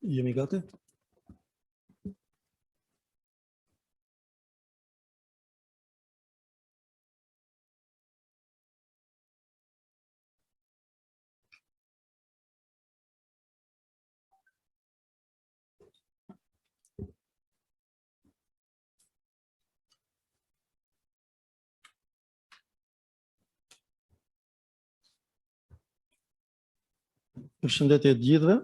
Jemi gati? Përshëndetje të gjithëve.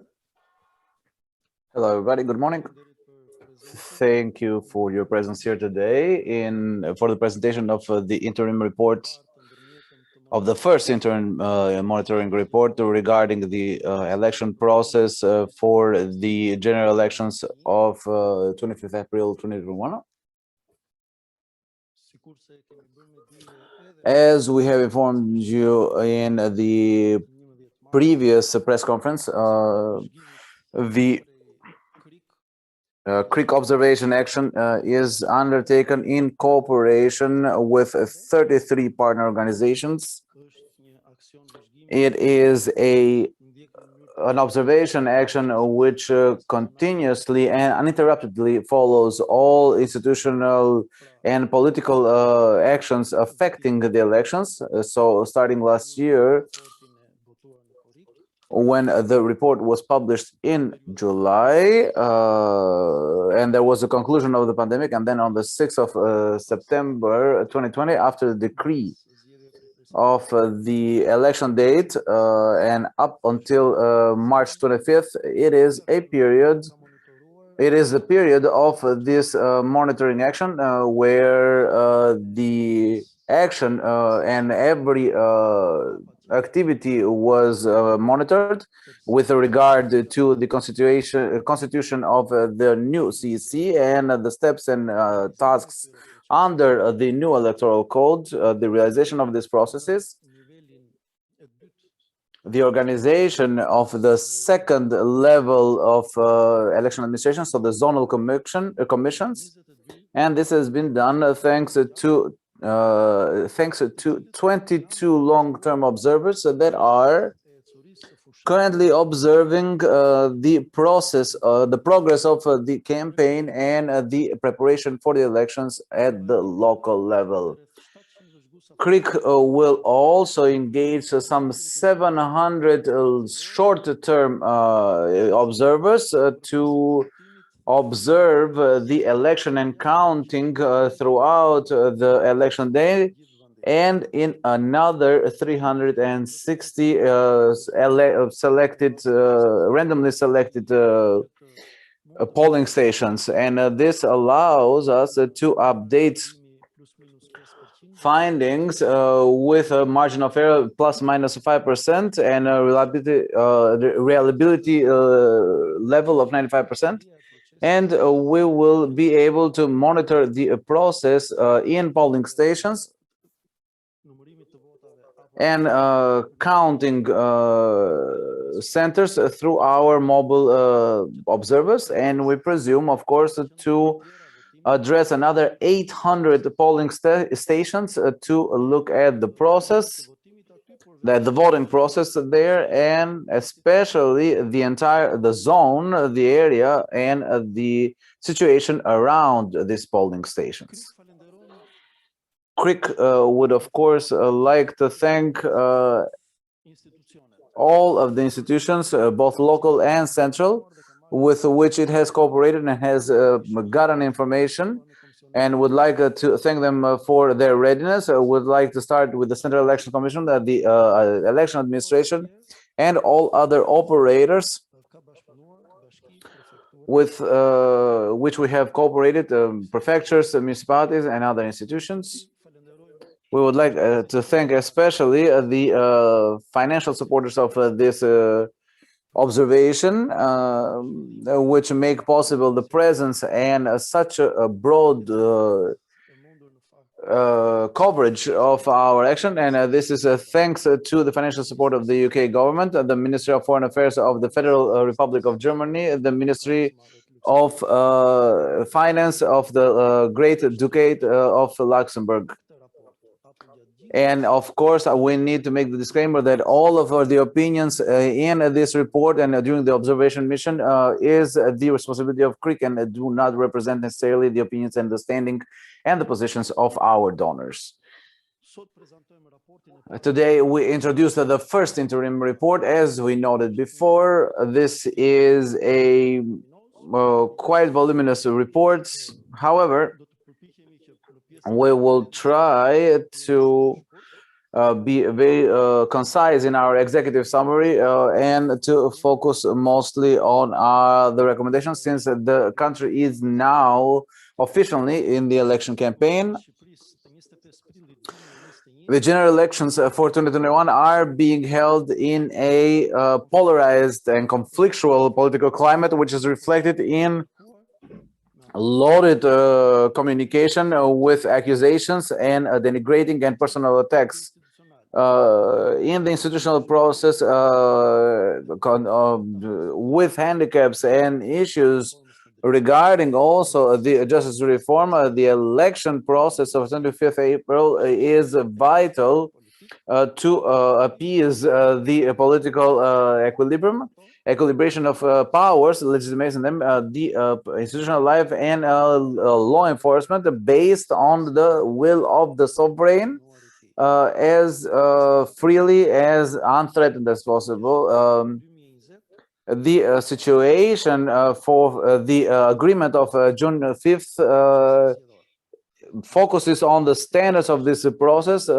Hello, everybody. Good morning. Thank you for your presence here today for the presentation of the interim report of the first interim monitoring report regarding the election process for the general elections of 25th April 2021. As we have informed you in the previous press conference, the CRIC observation action is undertaken in cooperation with 33 partner organizations. It is an observation action which continuously and uninterruptedly follows all institutional and political actions affecting the elections. So starting last year, when the report was published in July, and there was a conclusion of the pandemic, and then on the 6th of September 2020, after the decree of the election date and up until March 25th, it is a period. It is the period of this monitoring action where the action and every activity was monitored with regard to the constitution of the new CEC and the steps and tasks under the new electoral code, the realization of these processes, the organization of the second level of election administration, so the zonal commissions, and this has been done thanks to 22 long-term observers that are currently observing the process, the progress of the campaign and the preparation for the elections at the local level. CRIC will also engage some 700 short-term observers to observe the election and counting throughout the election day, and in another 360 randomly selected polling stations, and this allows us to update findings with a margin of error plus minus 5% and a reliability level of 95%. And we will be able to monitor the process in polling stations and counting centers through our mobile observers. And we presume, of course, to address another 800 polling stations to look at the process, the voting process there, and especially the zone, the area, and the situation around these polling stations. CRIC would, of course, like to thank all of the institutions, both local and central, with which it has cooperated and has gotten information, and would like to thank them for their readiness. Would like to start with the Central Election Commission, the election administration, and all other operators with which we have cooperated, prefectures, municipalities, and other institutions. We would like to thank especially the financial supporters of this observation, which make possible the presence and such a broad coverage of our action. And this is thanks to the financial support of the UK government, the Ministry of Foreign Affairs of the Federal Republic of Germany, the Ministry of Finance of the Great Ducate of Luxembourg. And of course, we need to make the disclaimer that all of the opinions in this report and during the observation mission is the responsibility of CRIC and do not represent necessarily the opinions and the standing and the positions of our donors. Today, we introduced the first interim report. As we noted before, this is a quite voluminous report. However, we will try to be very concise in our executive summary and to focus mostly on the recommendations, since the country is now officially in the election campaign. The general elections for 2021 are being held in a polarized and conflictual political climate, which is reflected in loaded communication with accusations and denigrating and personal attacks. In the institutional process, with handicaps and issues regarding also the justice reform, the election process of 25th April is vital to appease the political equilibration of powers, legitimizing them, the institutional life and law enforcement based on the will of the sovereign, as freely as unthreatened as possible. The situation for the agreement of June 5th focuses on the standards of this process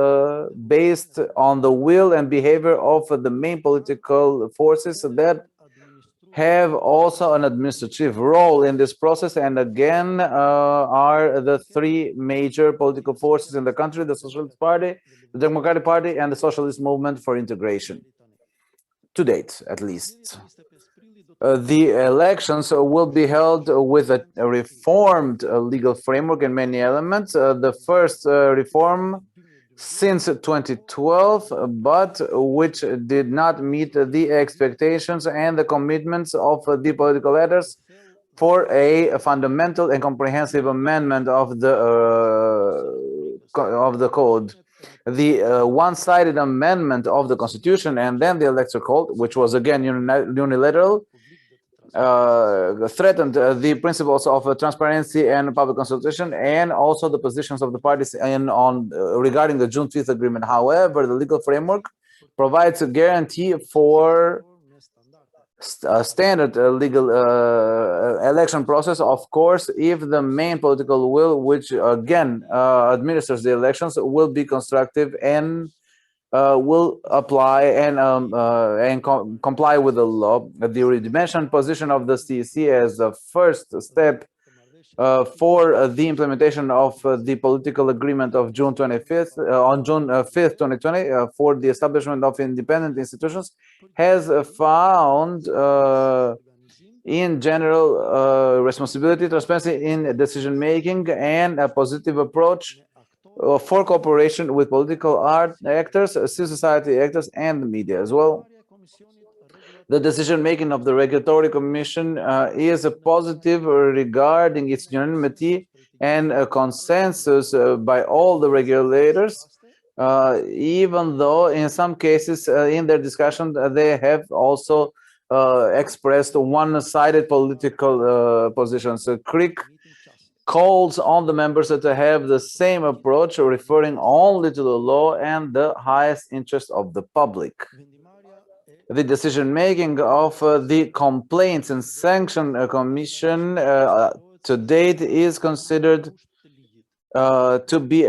based on the will and behavior of the main political forces that have also an administrative role in this process, and again are the three major political forces in the country: the Socialist Party, the Democratic Party, and the Socialist Movement for Integration. To date, at least. The elections will be held with a reformed legal framework in many elements. The first reform since 2012, but which did not meet the expectations and the commitments of the political leaders for a fundamental and comprehensive amendment of the code. The one-sided amendment of the constitution and then the electoral code, which was again unilateral, threatened the principles of transparency and public consultation, and also the positions of the parties regarding the June 5th agreement. However, the legal framework provides a guarantee for a standard legal election process, of course, if the main political will, which again administers the elections, will be constructive and will apply and comply with the law. The dimension position of the CEC as the first step for the implementation of the political agreement of June 25th, on June 5th, 2020, for the establishment of independent institutions, has found in general responsibility, transparency in decision making, and a positive approach for cooperation with political actors, civil society actors, and the media as well. The decision-making of the Regulatory Commission is a positive regarding its unanimity and a consensus by all the regulators, even though in some cases in their discussion they have also expressed one-sided political positions. CRIC calls on the members to have the same approach, referring only to the law and the highest interest of the public. The decision-making of the Complaints and Sanction Commission to date is considered to be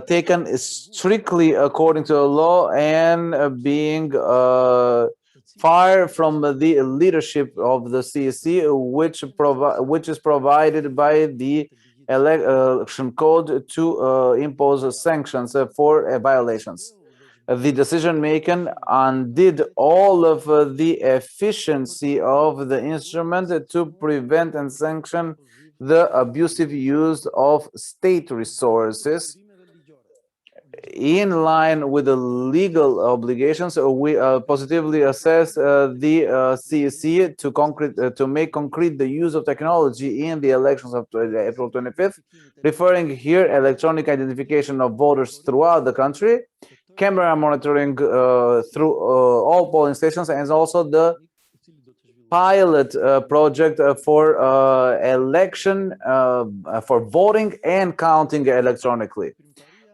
taken strictly according to the law and being far from the leadership of the CEC, which is provided by the election code to impose sanctions for violations. The decision-making undid all of the efficiency of the instrument to prevent and sanction the abusive use of state resources in line with the legal obligations, we positively assess the CEC to make concrete the use of technology in the elections of April 25th, referring here electronic identification of voters throughout the country, camera monitoring through all polling stations, and also the pilot project for election for voting and counting electronically.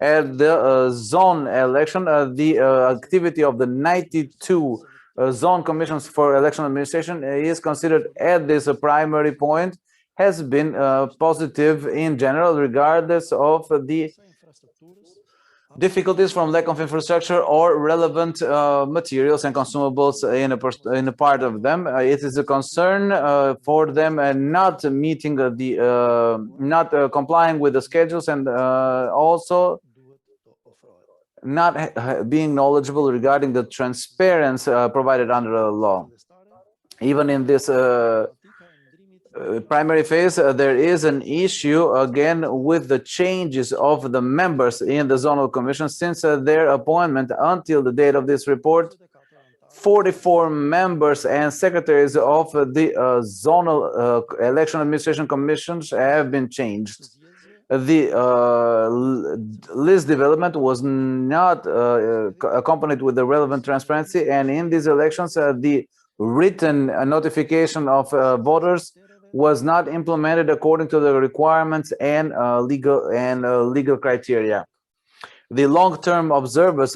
At the zone election, the activity of the 92 zone commissions for election administration is considered at this primary point has been positive in general, regardless of the difficulties from lack of infrastructure or relevant materials and consumables in a part of them. It is a concern for them not meeting not complying with the schedules, and also not being knowledgeable regarding the transparency provided under the law. Even in this primary phase, there is an issue again with the changes of the members in the zonal commission since their appointment until the date of this report. 44 members and secretaries of the zonal election administration commissions have been changed. The list development was not accompanied with the relevant transparency, and in these elections, the written notification of voters was not implemented according to the requirements and legal criteria. The long-term observers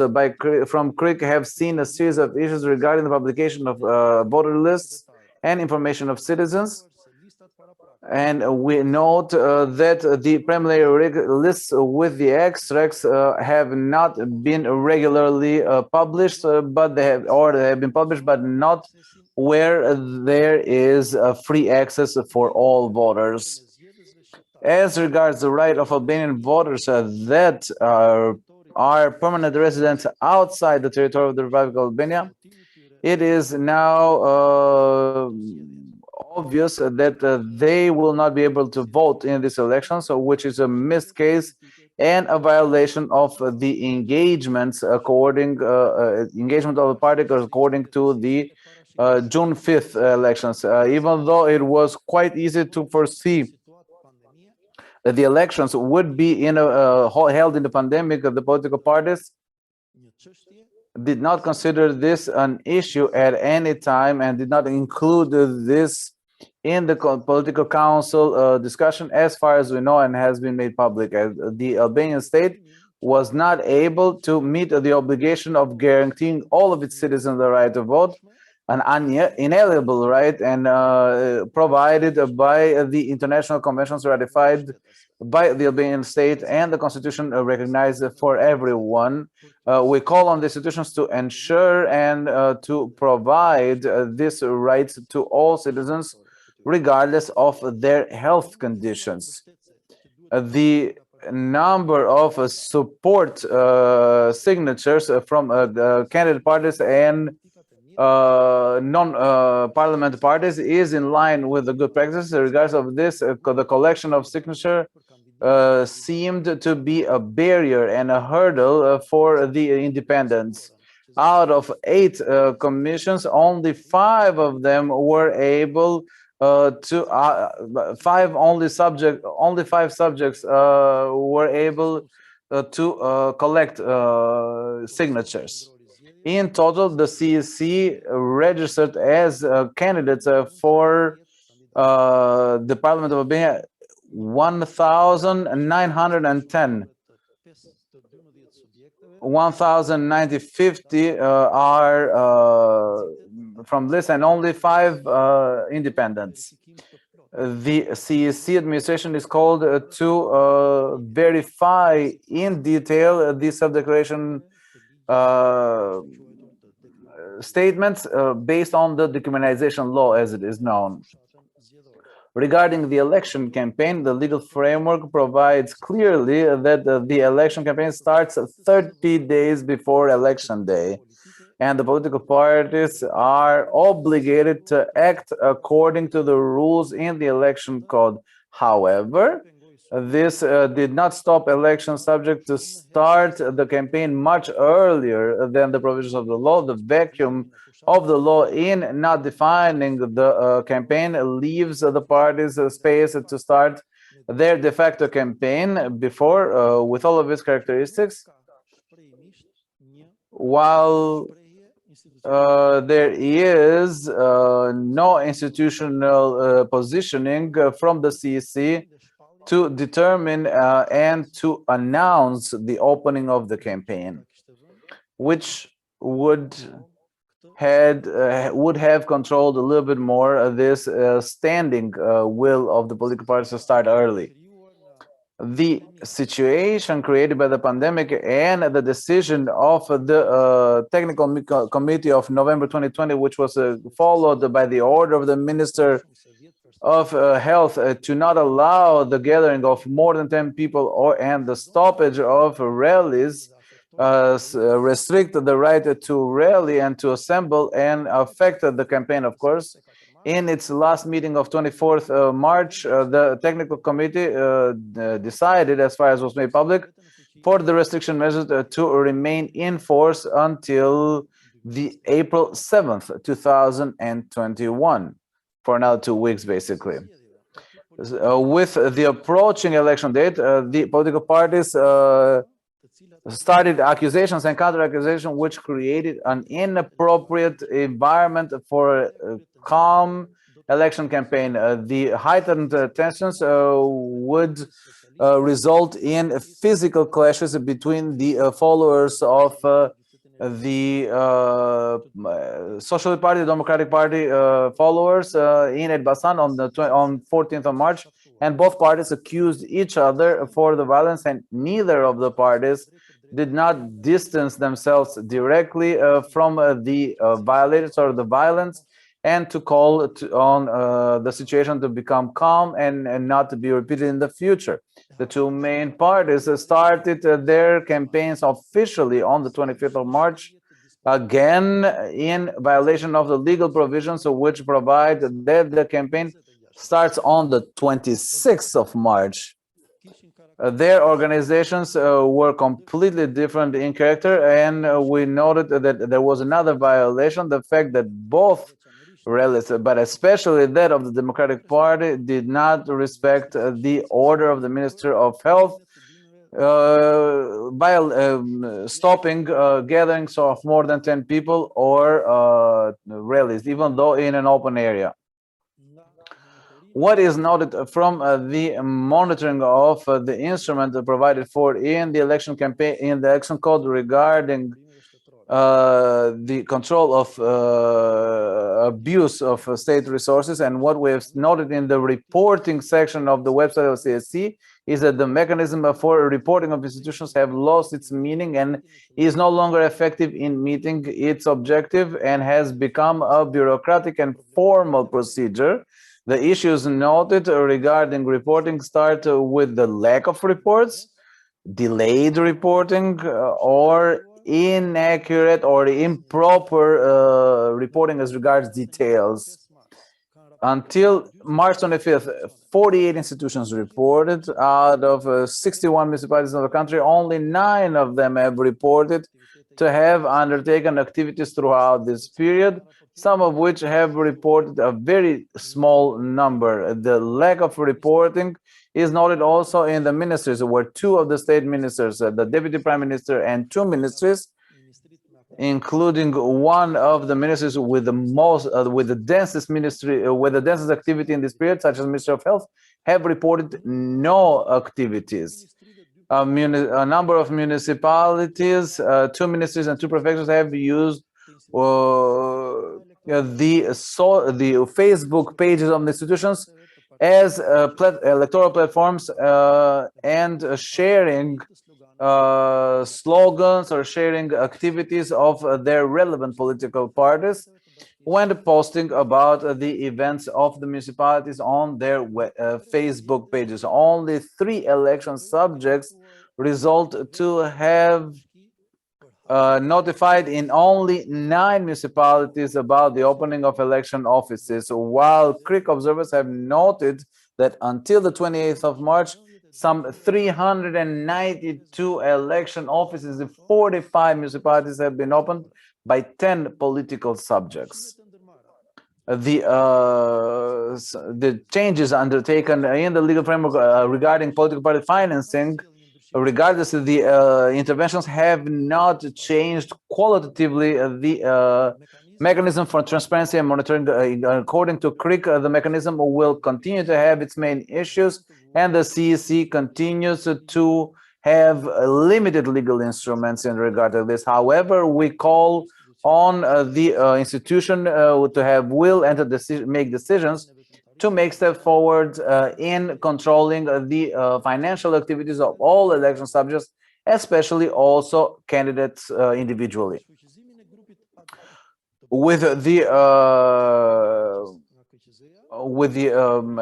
from CRIC have seen a series of issues regarding the publication of voter lists and information of citizens. And we note that the preliminary lists with the extracts have not been regularly published, but they have been published, but not where there is free access for all voters. As regards the right of Albanian voters that are permanent residents outside the territory of the Republic of Albania, it is now obvious that they will not be able to vote in this election, so which is a missed case and a violation of the engagements engagement of the party according to the June 5th elections. Even though it was quite easy to foresee that the elections would be held in the pandemic, the political parties did not consider this an issue at any time and did not include this in the political council discussion, as far as we know, and has been made public. The Albanian state was not able to meet the obligation of guaranteeing all of its citizens the right to vote, an inalienable right, and provided by the international conventions ratified by the Albanian state and the constitution recognized for everyone. We call on the institutions to ensure and to provide this right to all citizens, regardless of their health conditions. The number of support signatures from candidate parties and non-parliament parties is in line with the good practices. Regardless of this, the collection of signature seemed to be a barrier and a hurdle for the independents. Out of 8 commissions, only 5 of them were able only 5 subjects were able to collect signatures. In total, the CEC registered as candidates for the Parliament of Albania 1,910. 1,950 are from this, and only 5 independents. The CEC administration is called to verify in detail the self-declaration statements based on the decriminalization law, as it is known. Regarding the election campaign, the legal framework provides clearly that the election campaign starts 30 days before election day, and the political parties are obligated to act according to the rules in the election code. However, This did not stop election subject to start the campaign much earlier than the provisions of the law. The vacuum of the law in not defining the campaign leaves the parties space to start their de facto campaign before, with all of its characteristics, while there is no institutional positioning from the CEC to determine and to announce the opening of the campaign, which would have controlled a little bit more this standing will of the political parties to start early. The situation created by the pandemic and the decision of the technical committee of November 2020, which was followed by the order of the Minister of Health to not allow the gathering of more than 10 people and the stoppage of rallies, restricted the right to rally and to assemble and affected the campaign, of course. In its last meeting of 24th March, the technical committee decided, as far as was made public, for the restriction measures to remain in force until the April 7th, 2021, for another 2 weeks, basically. With the approaching election date, the political parties started accusations and counter-accusations, which created an inappropriate environment for a calm election campaign. The heightened tensions would result in physical clashes between the followers of the Socialist Party, Democratic Party followers in Elbasan on 14th of March, and both parties accused each other for the violence, and neither of the parties did not distance themselves directly from the violators or the violence, and to call on the situation to become calm and not to be repeated in the future. The two main parties started their campaigns officially on the 25th of March, again in violation of the legal provisions which provide that the campaign starts on the 26th of March. Their organizations were completely different in character, and we noted that there was another violation, the fact that both rallies, but especially that of the Democratic Party, did not respect the order of the Minister of Health by stopping gatherings of more than 10 people or rallies, even though in an open area. What is noted from the monitoring of the instrument provided for in the election campaign, in the election code regarding the control of abuse of state resources, and what we have noted in the reporting section of the website of CSC is that the mechanism for reporting of institutions have lost its meaning and is no longer effective in meeting its objective and has become a bureaucratic and formal procedure. The issues noted regarding reporting start with the lack of reports, delayed reporting, or inaccurate or improper reporting as regards details. Until March 25th, 48 institutions reported. Out of 61 municipalities in the country, only 9 of them have reported to have undertaken activities throughout this period, some of which have reported a very small number. The lack of reporting is noted also in the ministries, where 2 of the state ministers, the deputy prime minister and 2 ministries, including one of the ministries with the most, with the densest ministry, with the densest activity in this period, such as Minister of Health, have reported no activities. A number of municipalities, 2 ministries and 2 prefectures have used the Facebook pages of the institutions as electoral platforms and sharing slogans or sharing activities of their relevant political parties when posting about the events of the municipalities on their Facebook pages. Only 3 election subjects result to have notified in only 9 municipalities about the opening of election offices, while CRIC observers have noted that until the 28th of March, some 392 election offices in 45 municipalities have been opened by 10 political subjects. The changes undertaken in the legal framework regarding political party financing, regardless of the interventions, have not changed qualitatively the mechanism for transparency and monitoring. According to CRIC, the mechanism will continue to have its main issues, and the CEC continues to have limited legal instruments in regard to this. However, we call on the institution to have will and to make decisions to make steps forward in controlling the financial activities of all election subjects, especially also candidates individually. With the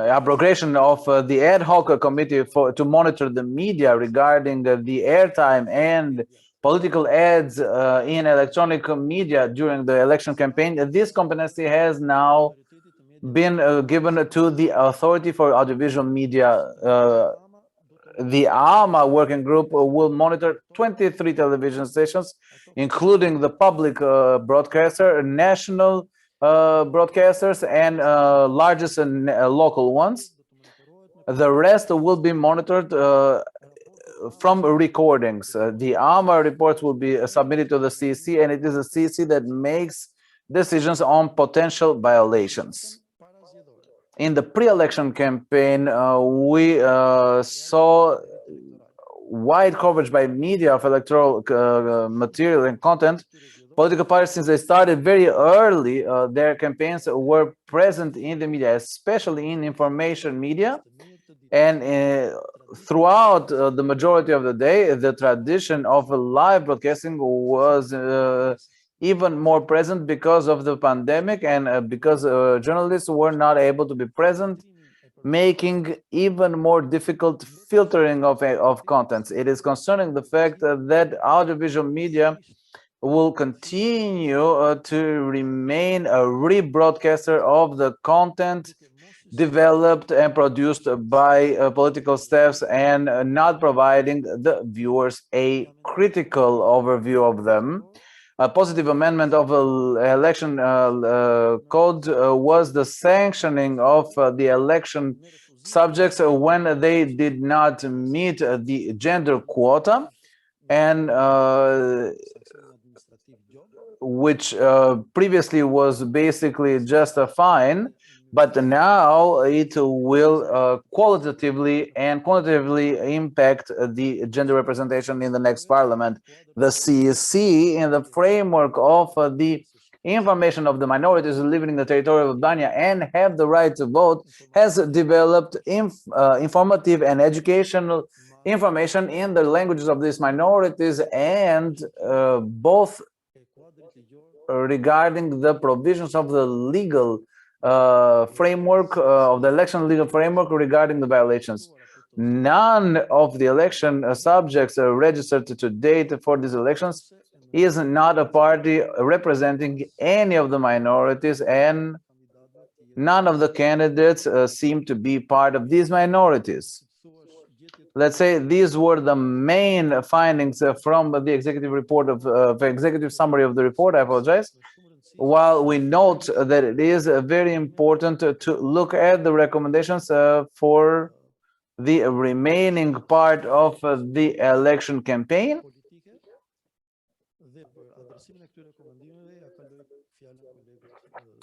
abrogation of the ad hoc committee to monitor the media regarding the airtime and political ads in electronic media during the election campaign, this competency has now been given to the Authority for Audiovisual Media. The AMA working group will monitor 23 television stations, including the public broadcaster, national broadcasters, and largest and local ones. The rest will be monitored from recordings. The AMA reports will be submitted to the CEC, and it is the CEC that makes decisions on potential violations. In the pre-election campaign, we saw wide coverage by media of electoral material and content. Political parties, since they started very early, their campaigns were present in the media, especially in information media. And throughout the majority of the day, the tradition of live broadcasting was even more present because of the pandemic and because journalists were not able to be present, making even more difficult filtering of contents. It is concerning the fact that audiovisual media will continue to remain a rebroadcaster of the content developed and produced by political staffs and not providing the viewers a critical overview of them. A positive amendment of the election code was the sanctioning of the election subjects when they did not meet the gender quota, and which previously was basically just a fine, but now it will qualitatively and quantitatively impact the gender representation in the next parliament. The CEC, in the framework of the information of the minorities living in the territory of Albania and have the right to vote, has developed informative and educational information in the languages of these minorities, and both regarding the provisions of the legal framework of the election legal framework regarding the violations. None of the election subjects registered to date for these elections is not a party representing any of the minorities, and none of the candidates seem to be part of these minorities. Let's say these were the main findings from the executive report of the executive summary of the report. I apologize. While we note that it is very important to look at the recommendations for the remaining part of the election campaign,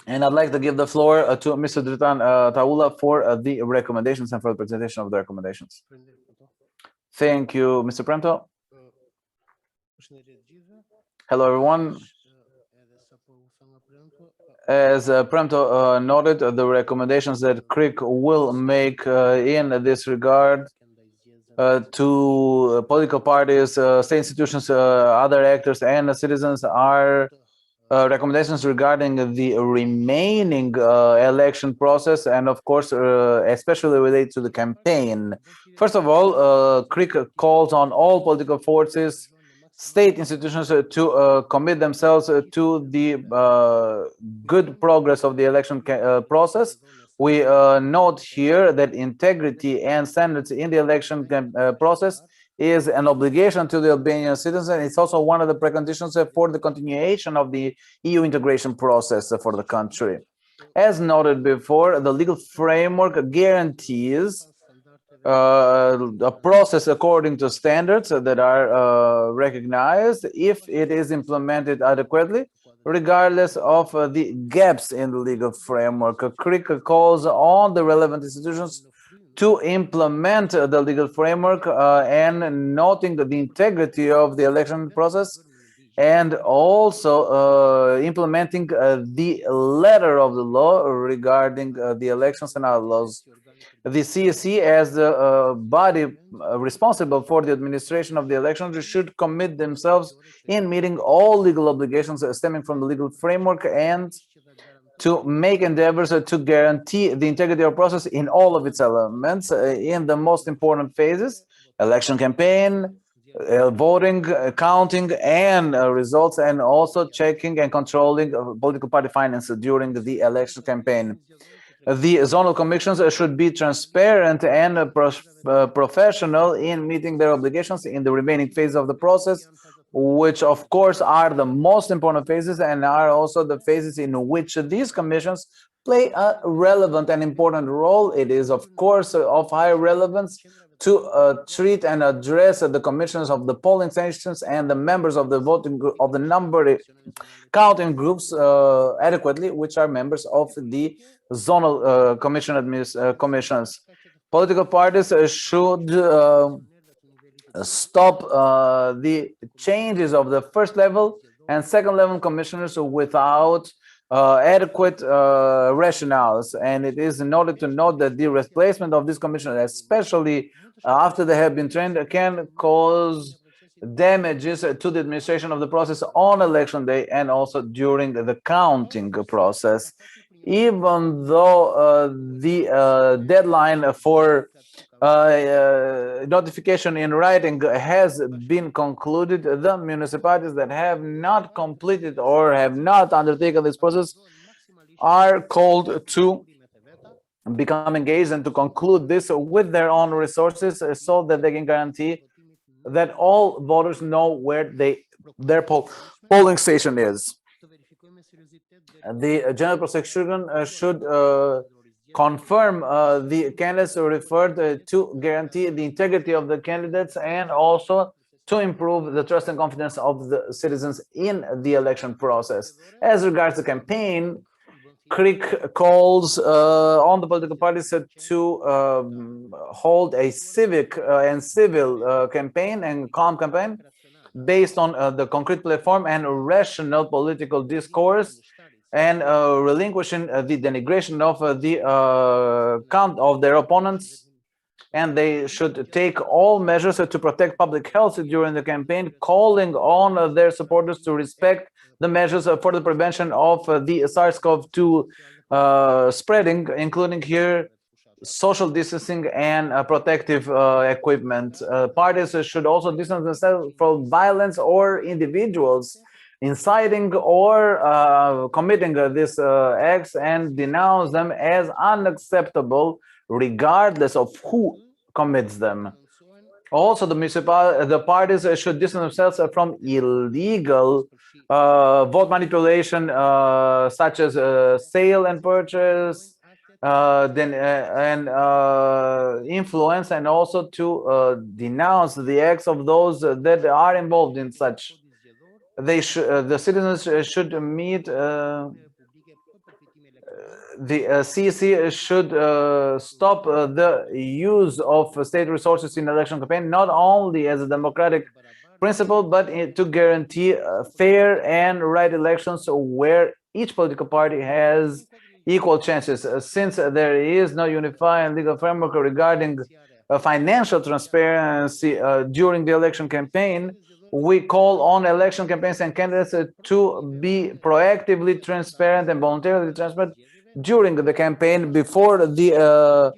and I'd like to give the floor to Mr. Dritan Taula for the recommendations and for the presentation of the recommendations. Thank you, Mr. Premto. Hello, everyone. As Premto noted, the recommendations that CRIC will make in this regard to political parties, state institutions, other actors, and citizens are recommendations regarding the remaining election process, and of course, especially related to the campaign. First of all, CRIC calls on all political forces state institutions to commit themselves to the good progress of the election process. We note here that integrity and standards in the election process is an obligation to the Albanian citizen. It's also one of the preconditions for the continuation of the EU integration process for the country. As noted before, the legal framework guarantees a process according to standards that are recognized if it is implemented adequately, regardless of the gaps in the legal framework. CRIC calls on the relevant institutions to implement the legal framework and noting the integrity of the election process, and also implementing the letter of the law regarding the elections and other laws. The CSE, as the body responsible for the administration of the elections, should commit themselves in meeting all legal obligations stemming from the legal framework and to make endeavors to guarantee the integrity of the process in all of its elements in the most important phases: election campaign, voting, counting, and results, and also checking and controlling political party finance during the election campaign. The zonal commissions should be transparent and professional in meeting their obligations in the remaining phase of the process, which of course are the most important phases and are also the phases in which these commissions play a relevant and important role. It is of course of high relevance to treat and address the commissions of the polling stations and the members of the voting group of the number counting groups adequately, which are members of the zonal commissions. Political parties should stop the changes of the first level and second level commissioners without adequate rationales, and it is in order to note that the replacement of these commissioners, especially after they have been trained, can cause damages to the administration of the process on election day and also during the counting process. Even though the deadline for notification in writing has been concluded, the municipalities that have not completed or have not undertaken this process are called to become engaged and to conclude this with their own resources so that they can guarantee that all voters know where their polling station is. The general prosecution should confirm the candidates referred to guarantee the integrity of the candidates and also to improve the trust and confidence of the citizens in the election process. As regards the campaign, CRIC calls on the political parties to hold a civic and civil campaign and calm campaign based on the concrete platform and rational political discourse, and relinquishing the denigration of the count of their opponents. And they should take all measures to protect public health during the campaign, calling on their supporters to respect the measures for the prevention of the SARS-CoV-2 spreading, including here social distancing and protective equipment. Parties should also distance themselves from violence or individuals inciting or committing these acts and denounce them as unacceptable regardless of who commits them. Also, the parties should distance themselves from illegal vote manipulation, such as sale and purchase, influence, and also to denounce the acts of those that are involved in such. The citizens should meet. The CSE should stop the use of state resources in election campaign, not only as a democratic principle, but to guarantee fair and right elections where each political party has equal chances. Since there is no unified legal framework regarding financial transparency during the election campaign, we call on election campaigns and candidates to be proactively transparent and voluntarily transparent during the campaign before the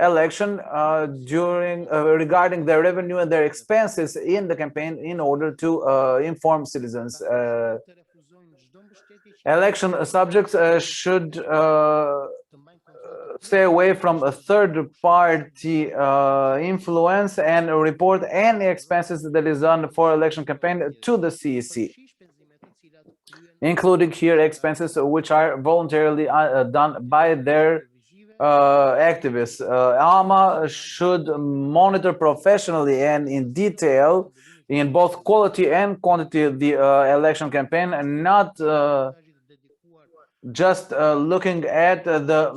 election regarding their revenue and their expenses in the campaign in order to inform citizens. Election subjects should stay away from a third-party influence and report any expenses that is done for election campaign to the CEC, including here expenses which are voluntarily done by their activists. AMA should monitor professionally and in detail in both quality and quantity of the election campaign, and not just looking at the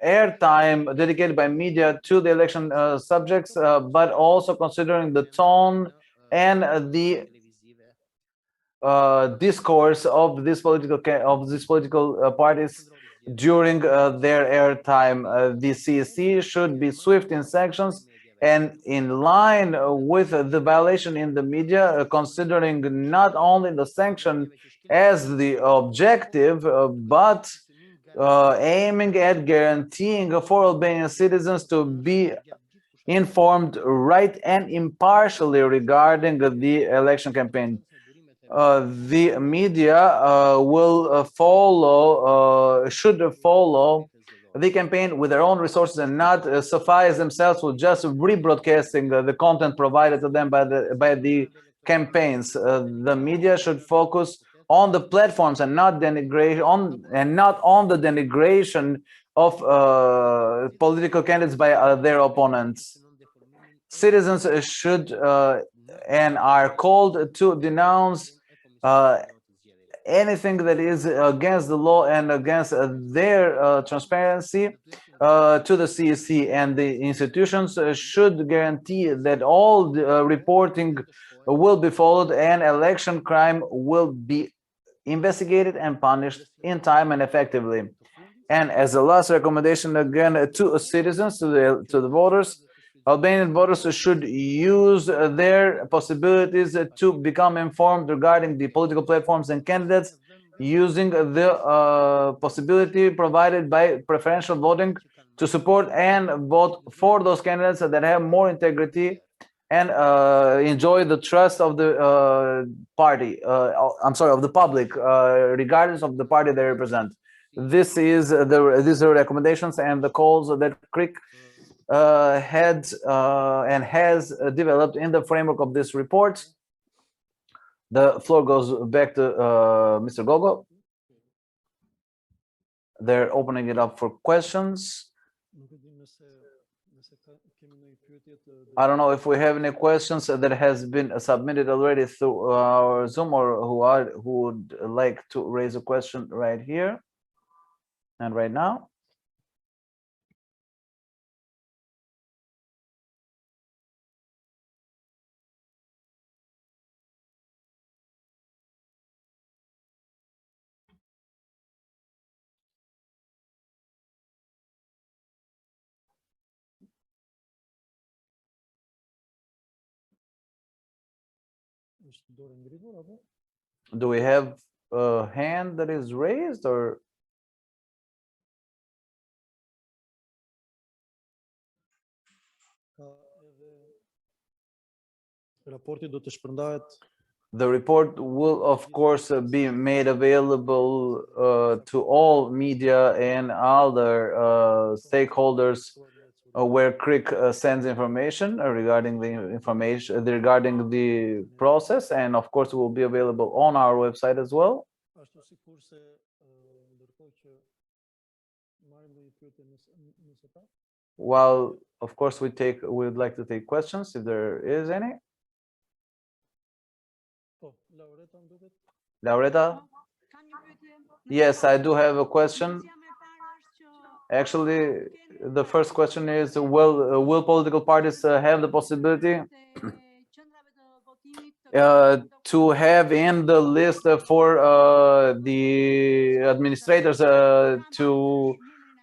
airtime dedicated by media to the election subjects, but also considering the tone and the discourse of these political parties during their airtime. The CEC should be swift in sanctions and in line with the violation in the media, considering not only the sanction as the objective, but aiming at guaranteeing for Albanian citizens to be informed right and impartially regarding the election campaign. The media should follow the campaign with their own resources and not suffice themselves with just rebroadcasting the content provided to them by the campaigns. The media should focus on the platforms and not denigration on the denigration of political candidates by their opponents. Citizens should and are called to denounce anything that is against the law and against their transparency to the CEC, and the institutions should guarantee that all the, reporting will be followed and election crime will be investigated and punished in time and effectively. And as a last recommendation, again, to citizens, to the voters, Albanian voters should use their possibilities to become informed regarding the political platforms and candidates, using the possibility provided by preferential voting to support and vote for those candidates that have more integrity and enjoy the trust of the of the public, regardless of the party they represent. These are the recommendations and the calls that CRIC had and has developed in the framework of this report. The floor goes back to Mr. Gogo. They're opening it up for questions. I don't know if we have any questions that has been submitted already through our Zoom, or who would like to raise a question right here and right now. Do we have a hand that is raised, or? The report will, of course, be made available to all media and other stakeholders where CRIC sends information regarding the process, and of course will be available on our website as well. While of course we would like to take questions if there is any. Laureta? Yes, I do have a question. Actually, the first question is, will political parties have the possibility to have in the list for the administrators to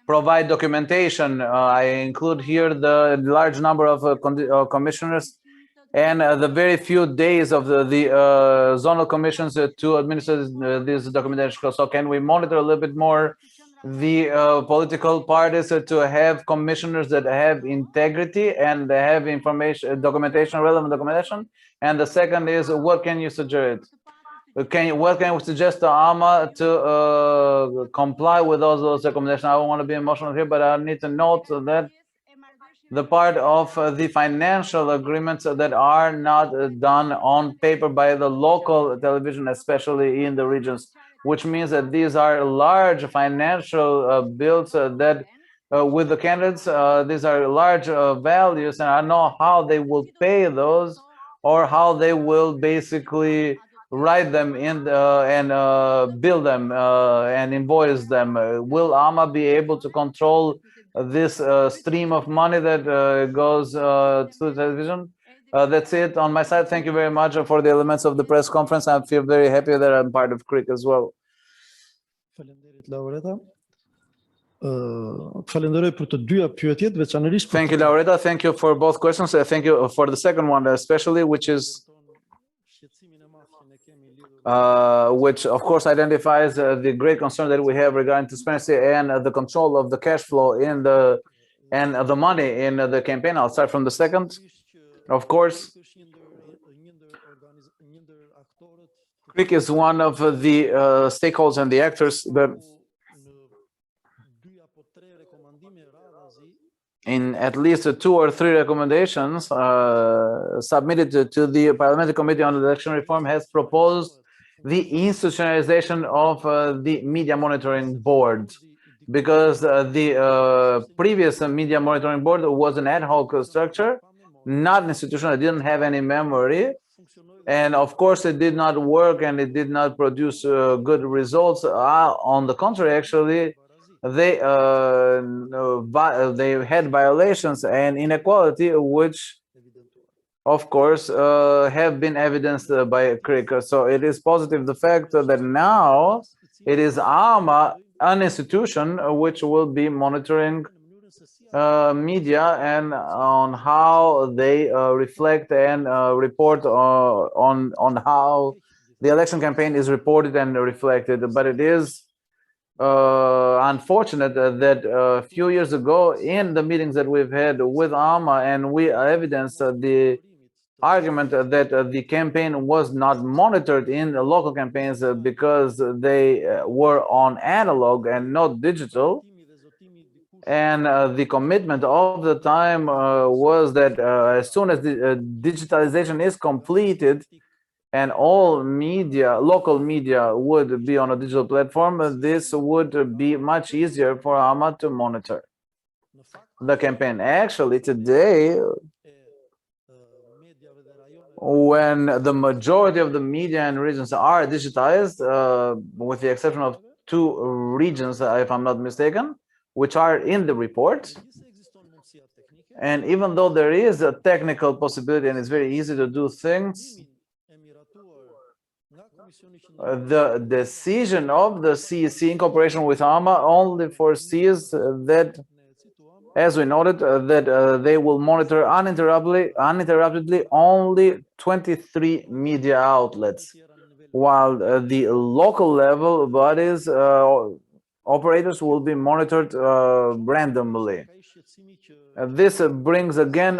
provide documentation? I include here the large number of commissioners and the very few days of the zonal commissions to administer this documentation. So can we monitor a little bit more the political parties to have commissioners that have integrity and have information, documentation, relevant documentation. And the second is, what can you suggest? What can we suggest to AMA to comply with all those recommendations? I don't want to be emotional here, but I need to note that the part of the financial agreements that are not done on paper by the local television, especially in the regions, which means that these are large financial bills that with the candidates, these are large values, and I don't know how they will pay those or how they will basically write them in and bill them and invoice them. Will AMA be able to control this stream of money that goes to the television? That's it on my side. Thank you very much for the elements of the press conference. I feel very happy that I'm part of CRIC as well. Faleminderit Laureta. Falenderoj për të dyja pyetjet, veçanërisht për Thank you, Laureta. Thank you for both questions. Thank you for the second one, especially, which is which of course identifies the great concern that we have regarding transparency and the control of the cash flow in the money in the campaign. I'll start from the second. Of course, CRIC is one of the stakeholders and the actors that in at least 2 or 3 recommendations submitted to the Parliamentary Committee on Election Reform has proposed the institutionalization of the Media Monitoring Board, because the previous Media Monitoring Board was an ad hoc structure, not an institution. It didn't have any memory, and of course it did not work and it did not produce good results. On the contrary, actually, they had violations and inequality, which of course have been evidenced by CRIC. So it is positive the fact that now it is AMA, an institution which will be monitoring media and on how they reflect and report on how the election campaign is reported and reflected. But it is unfortunate that a few years ago in the meetings that we've had with AMA, and we evidenced the argument that the campaign was not monitored in the local campaigns because they were on analog and not digital. And the commitment of the time was that as soon as the digitalization is completed and all media, local media, would be on a digital platform, this would be much easier for AMA to monitor the campaign. Actually, today, when the majority of the media and regions are digitized, with the exception of 2 regions, if I'm not mistaken, which are in the report. And even though there is a technical possibility and it's very easy to do things, the decision of the CEC in cooperation with AMA only foresees that, as we noted, that they will monitor uninterruptedly only 23 media outlets, while the local level bodies, operators will be monitored randomly. This brings us again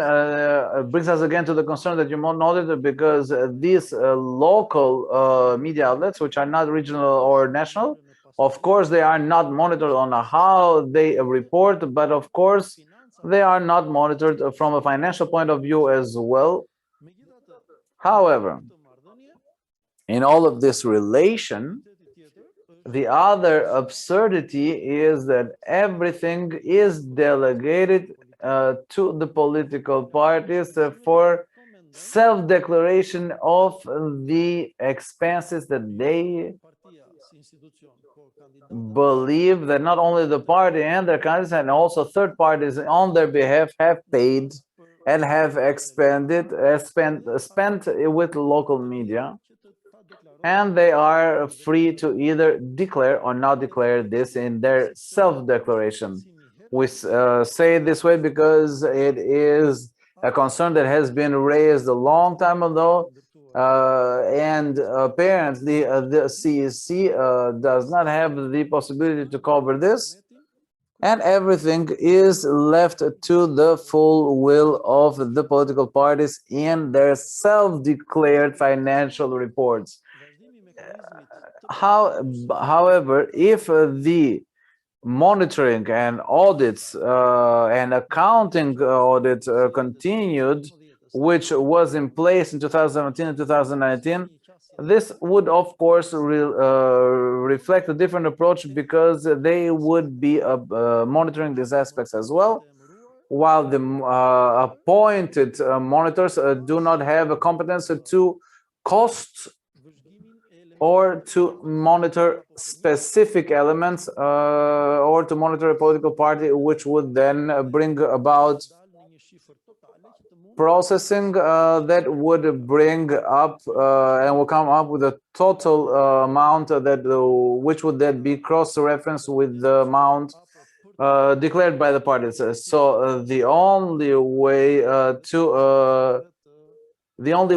to the concern that you noted, because these local media outlets, which are not regional or national, of course, they are not monitored on how they report, but of course, they are not monitored from a financial point of view as well. However, in all of this relation, the other absurdity is that everything is delegated to the political parties for self-declaration of the expenses that they believe that not only the party and their candidates and also third parties on their behalf have paid and have spent with local media, and they are free to either declare or not declare this in their self-declaration. We say it this way because it is a concern that has been raised a long time ago, And apparently the CEC does not have the possibility to cover this, and everything is left to the full will of the political parties in their self-declared financial reports. However, if the monitoring and audits and accounting audit continued, which was in place in 2017 and 2019, this would, of course, reflect a different approach, because they would be monitoring these aspects as well, while the appointed monitors do not have a competence to cost or to monitor specific elements or to monitor a political party, which would then bring about processing that would bring up and will come up with a total amount that which would then be cross-referenced with the amount declared by the parties. So the only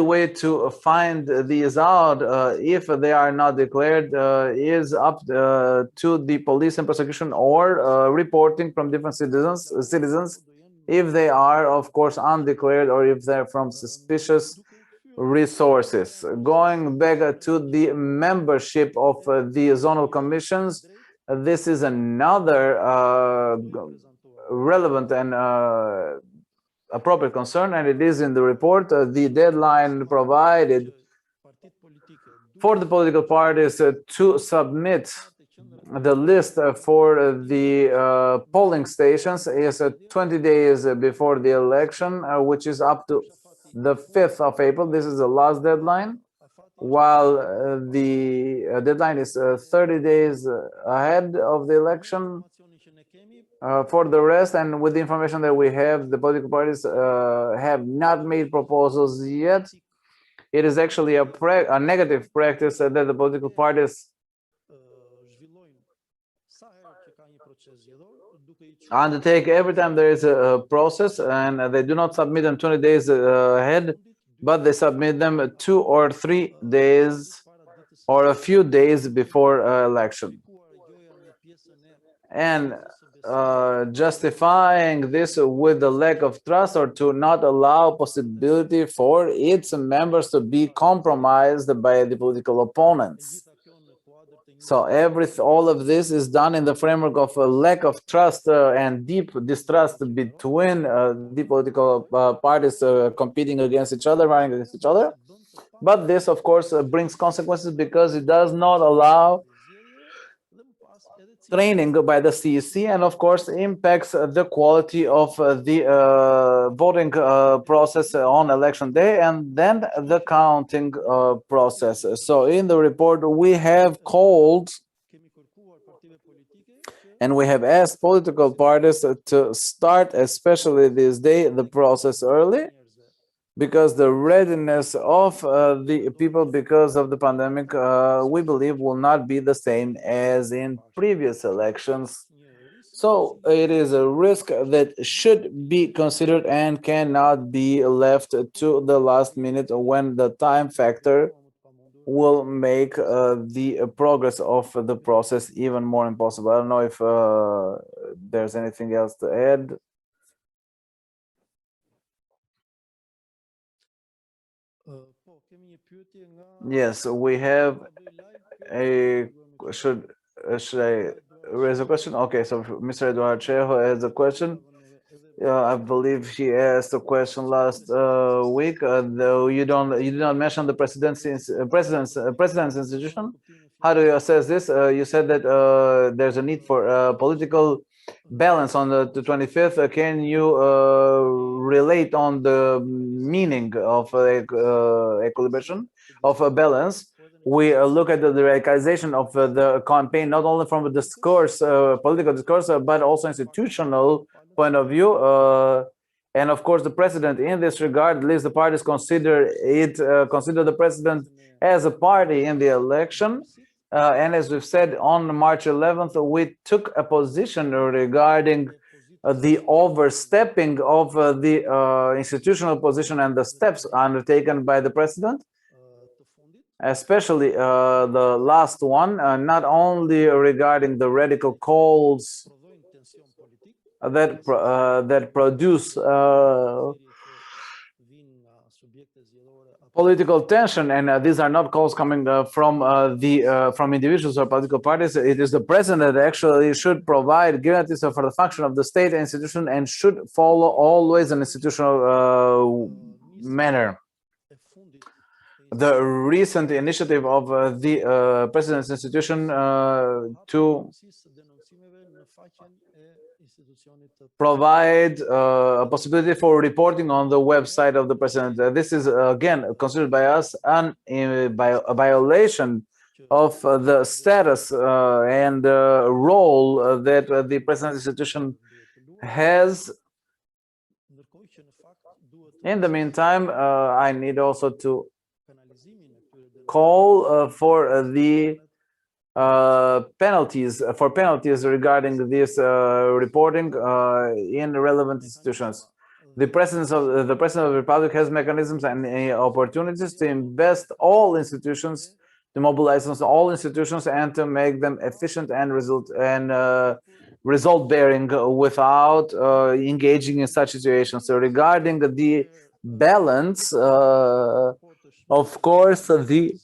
way to find these out, if they are not declared, is up to the police and prosecution, or reporting from different citizens, if they are, of course, undeclared, or if they're from suspicious resources. Going back to the membership of the zonal commissions, this is another relevant and appropriate concern, and it is in the report. The deadline provided for the political parties to submit the list for the polling stations is 20 days before the election, which is up to the 5th of April. This is the last deadline, while the deadline is 30 days ahead of the election. For the rest, and with the information that we have, the political parties have not made proposals yet. It is actually a negative practice that the political parties undertake every time there is a process, and they do not submit them 20 days ahead, but they submit them 2 or 3 days or a few days before election. And justifying this with the lack of trust, or to not allow possibility for its members to be compromised by the political opponents. So all of this is done in the framework of a lack of trust and deep distrust between the political parties competing against each other, running against each other. But this, of course, brings consequences, because it does not allow training by the CEC, and of course impacts the quality of the voting process on election day, and then the counting process. So in the report we have called and we have asked political parties to start, especially this day, the process early, because the readiness of the people because of the pandemic, we believe, will not be the same as in previous elections. So it is a risk that should be considered and cannot be left to the last minute, when the time factor will make the progress of the process even more impossible. I don't know if there's anything else to add. Yes, we have a should I raise a question? Okay, so Mr. Eduardo Chejo has a question. I believe he asked a question last week, though you did not mention the president's institution. How do you assess this? You said that there's a need for political balance on the 25th. Can you relate on the meaning of equilibration, of a balance? We look at the radicalization of the campaign, not only from a discourse, political discourse, but also institutional point of view. And of course, the president, in this regard, at least the parties consider the president as a party in the election. And as we've said, on March 11th, we took a position regarding the overstepping of the institutional position and the steps undertaken by the president. especially the last one, not only regarding the radical calls that produce political tension, and these are not calls coming from individuals or political parties. It is the president that actually should provide guarantees for the function of the state institution and should follow always an institutional manner. The recent initiative of the president's institution to provide a possibility for reporting on the website of the president. This is again considered by us a violation of the status and role that the president's institution has. In the meantime, I need also to call for the penalties regarding this reporting in relevant institutions. The president of the Republic has mechanisms and opportunities to invest all institutions, to mobilize all institutions, and to make them efficient and result bearing without engaging in such situations. So regarding the balance, of course, the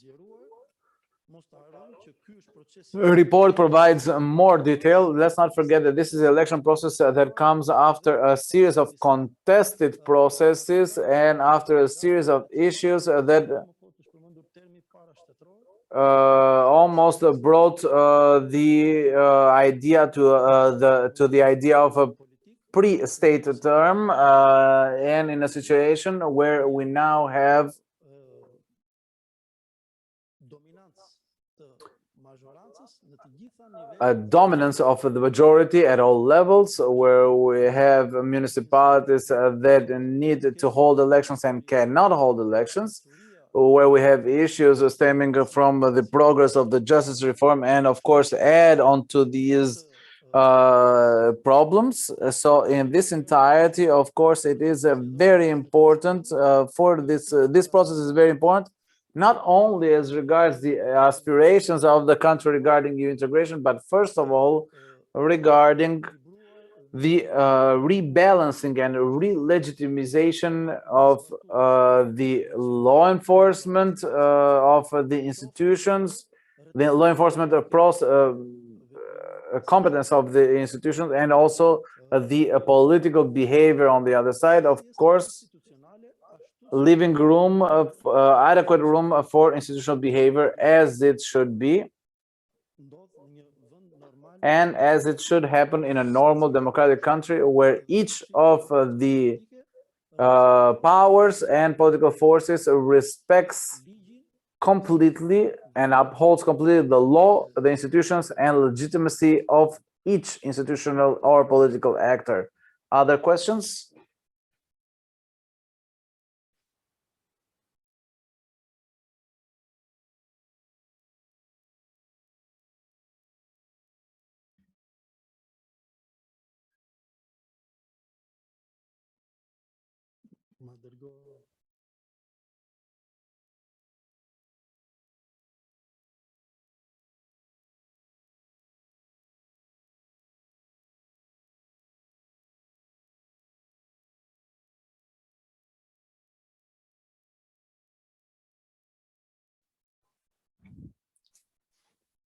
report provides more detail. Let's not forget that this is an election process that comes after a series of contested processes and after a series of issues that almost brought the idea to the idea of a pre-state term, and in a situation where we now have a dominance of the majority at all levels, where we have municipalities that need to hold elections and cannot hold elections, where we have issues stemming from the progress of the justice reform, and of course add on to these problems. So in this entirety, of course, it is very important for this process is very important, not only as regards the aspirations of the country regarding EU integration, but first of all regarding the rebalancing and re-legitimization of the law enforcement of the institutions, the law enforcement competence of the institutions, and also the political behavior on the other side. Of course, leaving room of adequate room for institutional behavior as it should be, and as it should happen in a normal democratic country where each of the powers and political forces respects completely and upholds completely the law, the institutions, and legitimacy of each institutional or political actor. Other questions?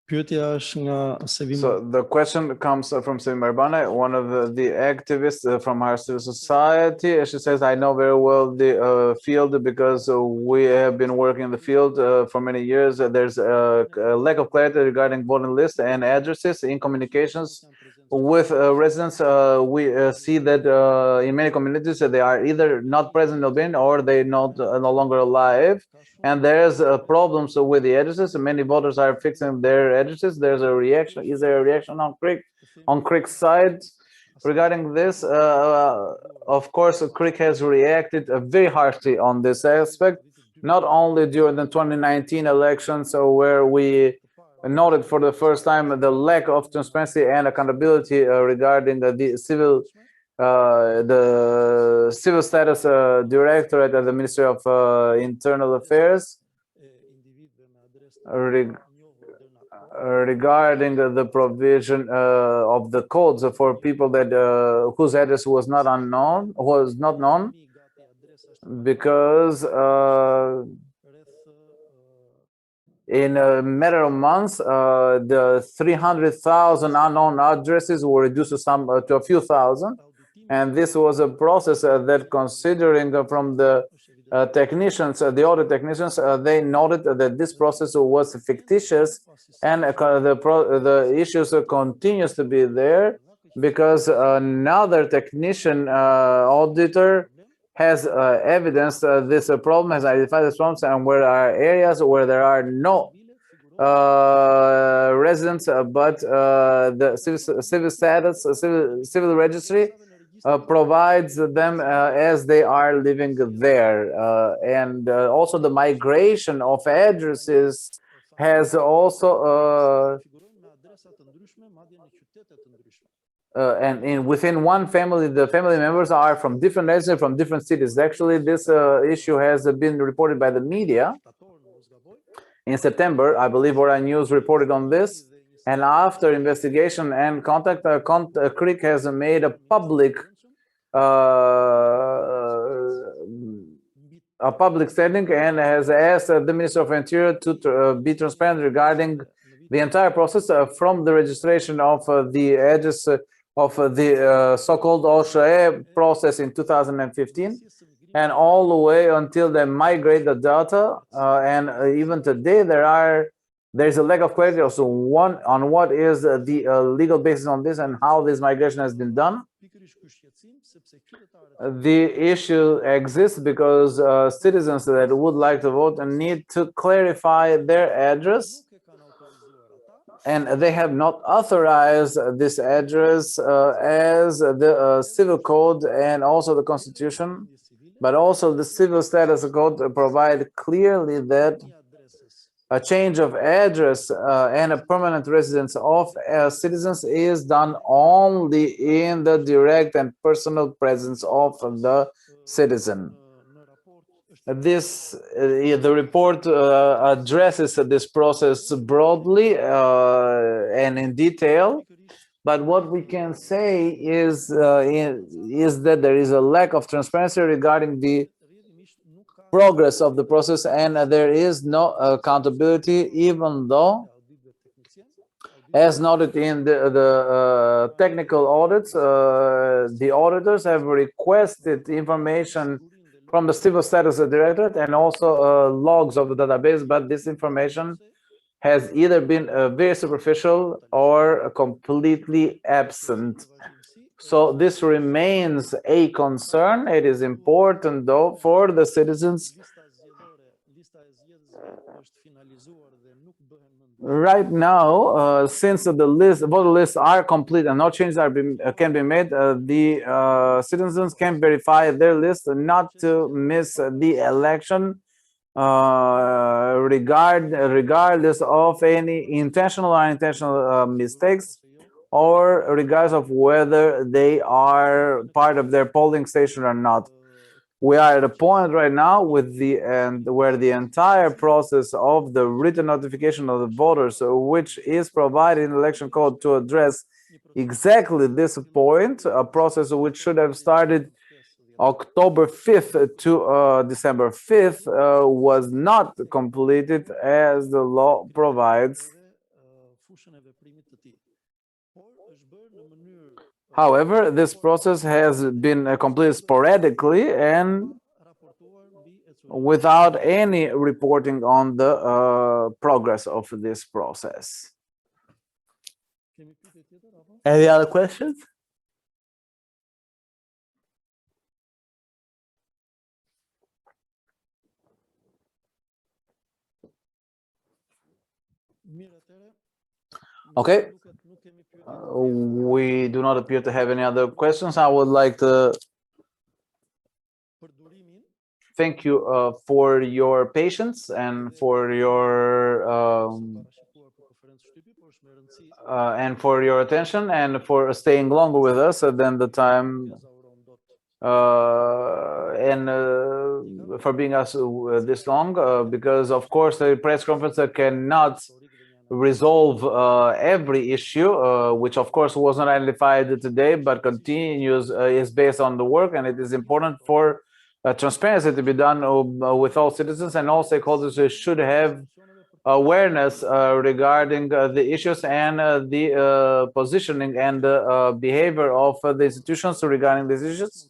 So the question comes from Sevim Arbana, one of the activists from our civil society. She says, I know very well the field because we have been working in the field for many years. There's a lack of clarity regarding voting lists and addresses in communications with residents. We see that in many communities they are either not present in Albania or they no longer alive. And there's problems with the addresses. Many voters are fixing their addresses. There's a reaction. Is there a reaction on CRIC's side regarding this? Of course, CRIC has reacted very harshly on this aspect, not only during the 2019 elections, where we noted for the first time the lack of transparency and accountability regarding the civil status directorate at the Ministry of Internal Affairs. regarding the provision of the codes for people that whose address was not known, because in a matter of months, the 300,000 unknown addresses were reduced to a few thousand, and this was a process that, considering from the technicians, the audit technicians, they noted that this process was fictitious, and the issues continues to be there because another technician auditor has evidenced this problem, has identified this problem, and where are areas where there are no residents, but the civil status, civil registry provides them as they are living there, and also the migration of addresses has also and within one family, the family members are from different nations, from different cities. Actually, this issue has been reported by the media in September. I believe Ora News reported on this. And after investigation and contact, CRIC has made a public standing and has asked the Minister of Interior to be transparent regarding the entire process from the registration of the address of the so-called OSHA process in 2015 and all the way until they migrate the data. And even today, there's a lack of clarity also on what is the legal basis on this and how this migration has been done. The issue exists because citizens that would like to vote need to clarify their address, and they have not authorized this address as the civil code and also the constitution, but also the civil status code provide clearly that a change of address and a permanent residence of citizens is done only in the direct and personal presence of the citizen. The report addresses this process broadly and in detail, but what we can say is that there is a lack of transparency regarding the progress of the process, and there is no accountability, even though, as noted in the technical audits, the auditors have requested information from the Civil Status Directorate and also logs of the database, but this information has either been very superficial or completely absent. So this remains a concern. It is important, though, for the citizens. Right now, since the voter lists are complete and no changes can be made, the citizens can verify their list not to miss the election, regardless of any intentional or unintentional mistakes, or regardless of whether they are part of their polling station or not. We are at a point right now where the entire process of the written notification of the voters, which is provided in the election code to address exactly this point, a process which should have started October 5th to December 5th, was not completed as the law provides. However, this process has been completed sporadically and without any reporting on the progress of this process. Any other questions? Okay. We do not appear to have any other questions. I would like to thank you for your patience and for your attention and for staying longer with us than the time and for being us this long, because of course the press conference cannot resolve every issue, which of course was not identified today, but continues is based on the work, and it is important for transparency to be done with all citizens, and all stakeholders should have awareness regarding the issues and the positioning and the behavior of the institutions regarding these issues.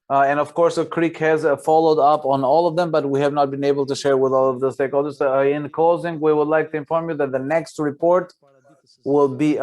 And of course, CRIC has followed up on all of them, but we have not been able to share with all of the stakeholders. In closing, we would like to inform you that the next report will be